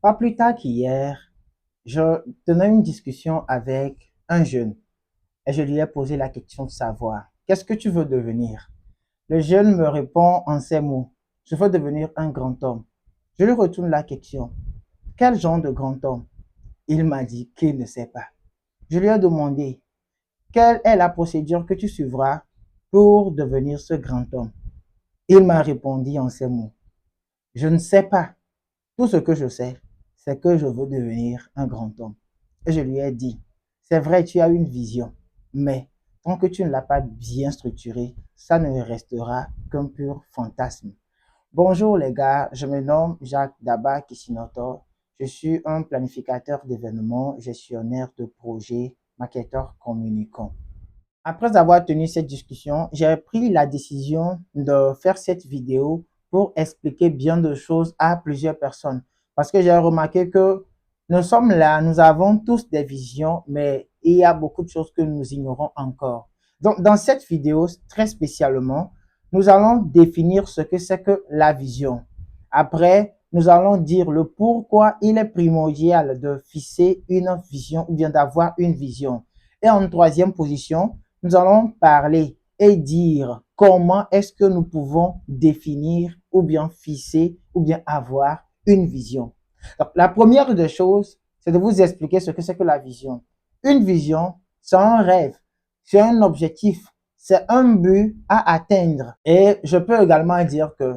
Pas plus tard qu'hier, je tenais une discussion avec un jeune et je lui ai posé la question de savoir qu'est-ce que tu veux devenir? Le jeune me répond en ces mots, je veux devenir un grand homme. Je lui retourne la question, quel genre de grand homme? Il m'a dit qu'il ne sait pas. Je lui ai demandé, quelle est la procédure que tu suivras pour devenir ce grand homme? Il m'a répondu en ces mots, je ne sais pas. Tout ce que je sais, c'est que je veux devenir un grand homme. Et je lui ai dit, c'est vrai, tu as une vision, mais tant que tu ne l'as pas bien structurée, ça ne restera qu'un pur fantasme. Bonjour les gars, je me nomme Jacques Daba Kishimoto. Je suis un planificateur d'événements, gestionnaire de projets, marketeur communicant. Après avoir tenu cette discussion, j'ai pris la décision de faire cette vidéo pour expliquer bien de choses à plusieurs personnes. Parce que j'ai remarqué que nous sommes là, nous avons tous des visions, mais il y a beaucoup de choses que nous ignorons encore. Donc, dans cette vidéo, très spécialement, nous allons définir ce que c'est que la vision. Après, nous allons dire le pourquoi il est primordial de fixer une vision ou bien d'avoir une vision. Et en troisième position, nous allons parler et dire comment est-ce que nous pouvons définir ou bien fixer ou bien avoir une vision. Donc, la première des choses, c'est de vous expliquer ce que c'est que la vision. Une vision, c'est un rêve, c'est un objectif, c'est un but à atteindre. Et je peux également dire que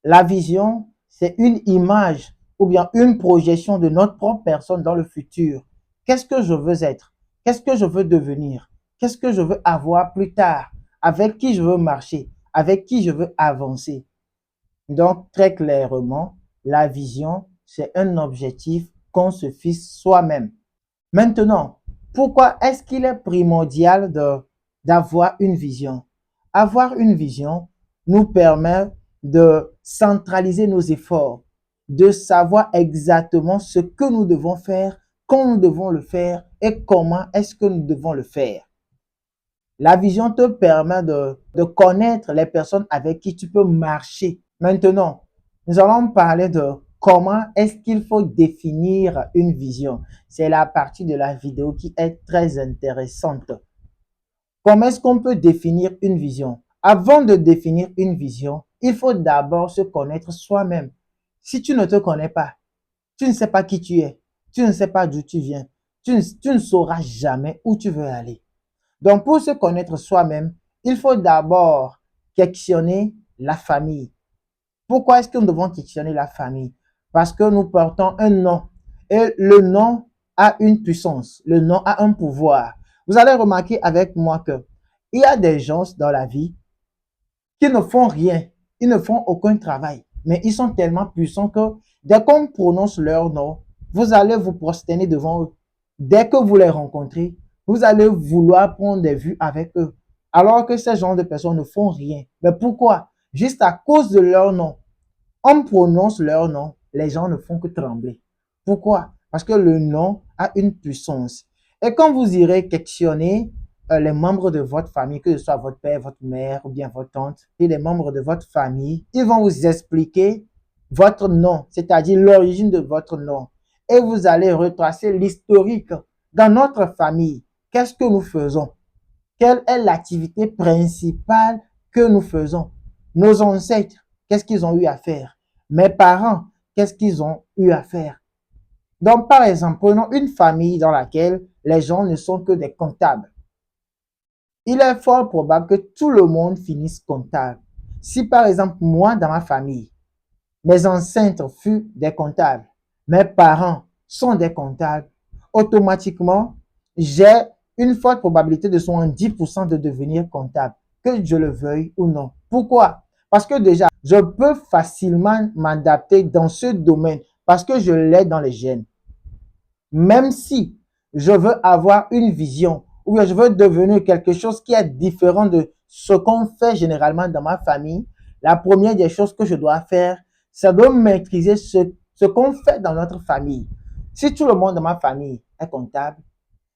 la vision, c'est une image ou bien une projection de notre propre personne dans le futur. Qu'est-ce que je veux être? Qu'est-ce que je veux devenir? Qu'est-ce que je veux avoir plus tard? Avec qui je veux marcher? Avec qui je veux avancer? Donc, très clairement, la vision, c'est un objectif qu'on se fixe soi-même. Maintenant, pourquoi est-ce qu'il est primordial d'avoir une vision? Avoir une vision nous permet de centraliser nos efforts, de savoir exactement ce que nous devons faire, quand nous devons le faire et comment est-ce que nous devons le faire. La vision te permet de connaître les personnes avec qui tu peux marcher. Maintenant, nous allons parler de comment est-ce qu'il faut définir une vision. C'est la partie de la vidéo qui est très intéressante. Comment est-ce qu'on peut définir une vision? Avant de définir une vision, il faut d'abord se connaître soi-même. Si tu ne te connais pas, tu ne sais pas qui tu es, tu ne sais pas d'où tu viens, tu ne sauras jamais où tu veux aller. Donc, pour se connaître soi-même, il faut d'abord questionner la famille. Pourquoi est-ce que nous devons questionner la famille? Parce que nous portons un nom. Et le nom a une puissance. Le nom a un pouvoir. Vous allez remarquer avec moi que il y a des gens dans la vie qui ne font rien. Ils ne font aucun travail. Mais ils sont tellement puissants que dès qu'on prononce leur nom, vous allez vous prosterner devant eux. Dès que vous les rencontrez, vous allez vouloir prendre des vues avec eux. Alors que ces gens de personnes ne font rien. Mais pourquoi? Juste à cause de leur nom. On prononce leur nom, les gens ne font que trembler. Pourquoi? Parce que le nom a une puissance. Et quand vous irez questionner les membres de votre famille, que ce soit votre père, votre mère ou bien votre tante, et les membres de votre famille, ils vont vous expliquer votre nom, c'est-à-dire l'origine de votre nom. Et vous allez retracer l'historique dans notre famille. Qu'est-ce que nous faisons? Quelle est l'activité principale que nous faisons? Nos ancêtres, qu'est-ce qu'ils ont eu à faire? Mes parents, qu'est-ce qu'ils ont eu à faire? Donc, par exemple, prenons une famille dans laquelle les gens ne sont que des comptables. Il est fort probable que tout le monde finisse comptable. Si, par exemple, moi, dans ma famille, mes ancêtres furent des comptables, mes parents sont des comptables, automatiquement, j'ai une forte probabilité de 70% de devenir comptable, que je le veuille ou non. Pourquoi? Parce que déjà, je peux facilement m'adapter dans ce domaine parce que je l'ai dans les gènes. Même si je veux avoir une vision ou bien je veux devenir quelque chose qui est différent de ce qu'on fait généralement dans ma famille, la première des choses que je dois faire, c'est de maîtriser ce qu'on fait dans notre famille. Si tout le monde dans ma famille est comptable,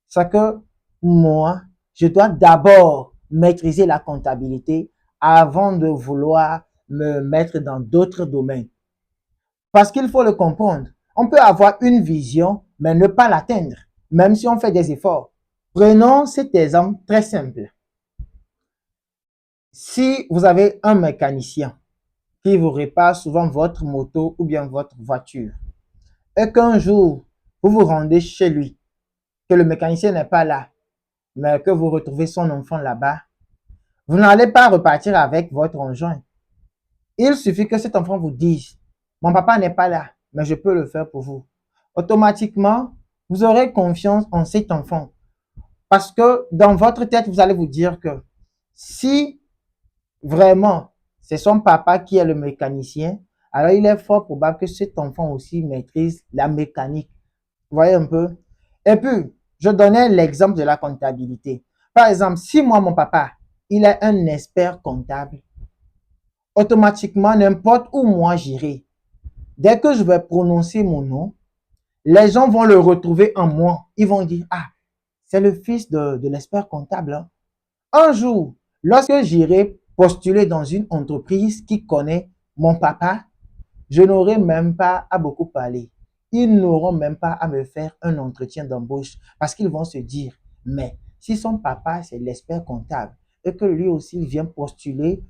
c'est que moi, je dois d'abord maîtriser la comptabilité avant de vouloir me mettre dans d'autres domaines. Parce qu'il faut le comprendre. On peut avoir une vision, mais ne pas l'atteindre, même si on fait des efforts. Prenons cet exemple très simple. Si vous avez un mécanicien qui vous répare souvent votre moto ou bien votre voiture, et qu'un jour, vous vous rendez chez lui, que le mécanicien n'est pas là, mais que vous retrouvez son enfant là-bas, vous n'allez pas repartir avec votre engin. Il suffit que cet enfant vous dise, mon papa n'est pas là, mais je peux le faire pour vous. Automatiquement, vous aurez confiance en cet enfant. Parce que dans votre tête, vous allez vous dire que si vraiment c'est son papa qui est le mécanicien, alors il est fort probable que cet enfant aussi maîtrise la mécanique. Vous voyez un peu? Et puis, je donnais l'exemple de la comptabilité. Par exemple, si moi, mon papa, il est un expert comptable, automatiquement, n'importe où moi j'irai, dès que je vais prononcer mon nom, les gens vont le retrouver en moi. Ils vont dire, ah, c'est le fils de l'expert comptable. Hein. Un jour, lorsque j'irai postuler dans une entreprise qui connaît mon papa, je n'aurai même pas à beaucoup parler. Ils n'auront même pas à me faire un entretien d'embauche parce qu'ils vont se dire, mais si son papa, c'est l'expert comptable et que lui aussi il vient postuler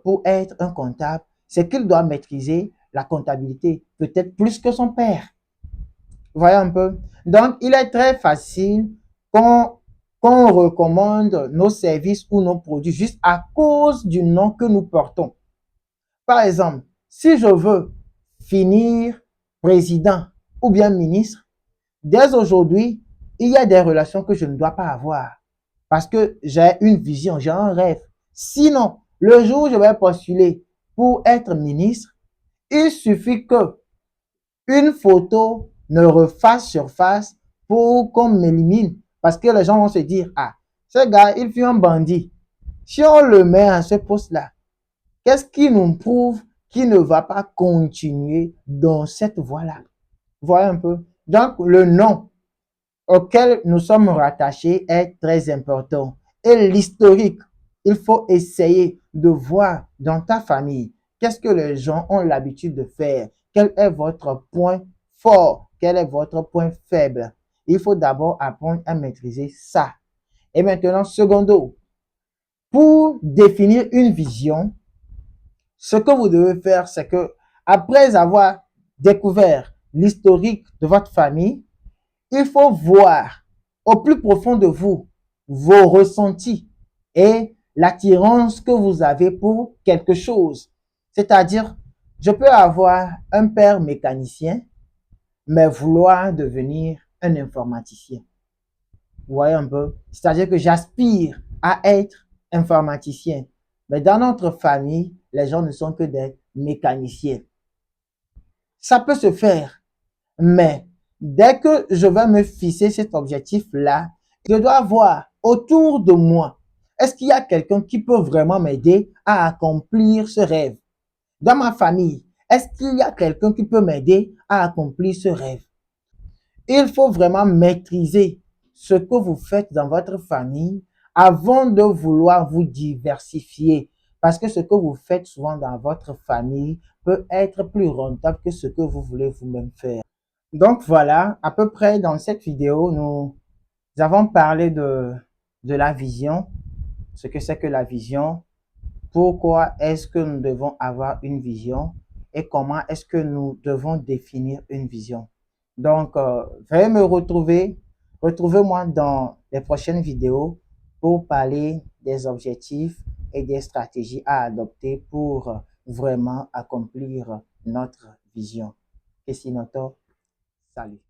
pour être un comptable, c'est qu'il doit maîtriser la comptabilité, peut-être plus que son père. Vous voyez un peu? Donc, il est très facile qu'on qu'on recommande nos services ou nos produits juste à cause du nom que nous portons. Par exemple, si je veux finir président ou bien ministre, dès aujourd'hui, il y a des relations que je ne dois pas avoir parce que j'ai une vision, j'ai un rêve. Sinon, le jour où je vais postuler pour être ministre, il suffit que une photo ne refasse surface pour qu'on m'élimine parce que les gens vont se dire, ah, ce gars, il fut un bandit. Si on le met à ce poste-là, qu'est-ce qui nous prouve qu'il ne va pas continuer dans cette voie-là? Voyez un peu. Donc, le nom auquel nous sommes rattachés est très important. Et l'historique, il faut essayer de voir dans ta famille qu'est-ce que les gens ont l'habitude de faire. Quel est votre point fort? Quel est votre point faible? Il faut d'abord apprendre à maîtriser ça. Et maintenant, secondo, pour définir une vision, ce que vous devez faire, c'est que après avoir découvert l'historique de votre famille, il faut voir au plus profond de vous vos ressentis et l'attirance que vous avez pour quelque chose. C'est-à-dire, je peux avoir un père mécanicien, mais vouloir devenir un informaticien. Vous voyez un peu? C'est-à-dire que j'aspire à être informaticien. Mais dans notre famille, les gens ne sont que des mécaniciens. Ça peut se faire, mais dès que je vais me fixer cet objectif-là, je dois voir autour de moi, est-ce qu'il y a quelqu'un qui peut vraiment m'aider à accomplir ce rêve? Dans ma famille, est-ce qu'il y a quelqu'un qui peut m'aider à accomplir ce rêve? Il faut vraiment maîtriser ce que vous faites dans votre famille avant de vouloir vous diversifier. Parce que ce que vous faites souvent dans votre famille peut être plus rentable que ce que vous voulez vous-même faire. Donc voilà, à peu près dans cette vidéo, nous avons parlé de la vision, ce que c'est que la vision, pourquoi est-ce que nous devons avoir une vision et comment est-ce que nous devons définir une vision. Donc, veuillez me retrouvez-moi dans les prochaines vidéos pour parler des objectifs et des stratégies à adopter pour vraiment accomplir notre vision. Et sinon, salut.